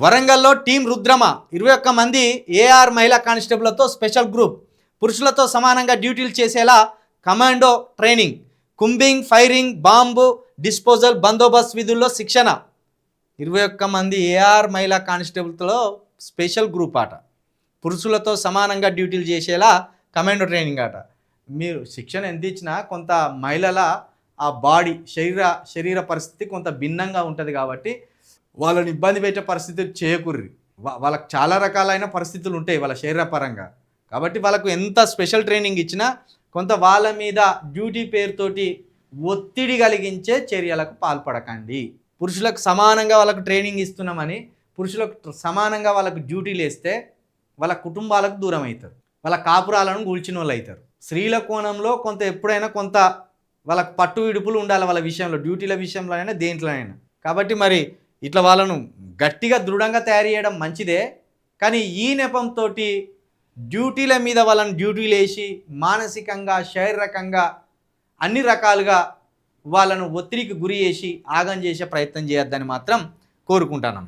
వరంగల్లో టీం రుద్రమ 21 మంది ఏఆర్ మహిళా కానిస్టేబుళ్లతో స్పెషల్ గ్రూప్ పురుషులతో సమానంగా డ్యూటీలు చేసేలా commando training, combing, firing, bomb disposal, బందోబస్తు విధుల్లో శిక్షణ. 21 మంది ఏఆర్ మహిళా కానిస్టేబుల్తో స్పెషల్ గ్రూప్ ఆట. పురుషులతో సమానంగా డ్యూటీలు చేసేలా కమాండో ట్రైనింగ్ ఆట. మీరు శిక్షణ ఎంత ఇచ్చినా కొంత మహిళల ఆ బాడీ శరీర పరిస్థితి కొంత భిన్నంగా ఉంటుంది కాబట్టి వాళ్ళని ఇబ్బంది పెట్టే పరిస్థితి చేయకుర్రి. వాళ్ళకి చాలా రకాలైన పరిస్థితులు ఉంటాయి వాళ్ళ శరీరపరంగా. కాబట్టి వాళ్ళకు ఎంత స్పెషల్ ట్రైనింగ్ ఇచ్చినా కొంత వాళ్ళ మీద డ్యూటీ పేరుతోటి ఒత్తిడి కలిగించే చర్యలకు పాల్పడకండి. పురుషులకు సమానంగా వాళ్ళకు ట్రైనింగ్ ఇస్తున్నామని పురుషులకు సమానంగా వాళ్ళకు డ్యూటీలు వేస్తే వాళ్ళ కుటుంబాలకు దూరం అవుతారు, వాళ్ళ కాపురాలను కూల్చిన వాళ్ళు అవుతారు. స్త్రీల కోణంలో కొంత ఎప్పుడైనా కొంత వాళ్ళకు పట్టు విడుపులు ఉండాలి వాళ్ళ విషయంలో, డ్యూటీల విషయంలో అయినా దేంట్లో అయినా. కాబట్టి మరి ఇట్లా వాళ్ళను గట్టిగా దృఢంగా తయారు చేయడం మంచిదే, కానీ ఈ నెపంతో డ్యూటీల మీద వాళ్ళని డ్యూటీలు వేసి మానసికంగా శారీరకంగా అన్ని రకాలుగా వాళ్ళను ఒత్తిడికి గురి చేసి ఆగం చేసే ప్రయత్నం చేయొద్దని మాత్రం కోరుకుంటాను.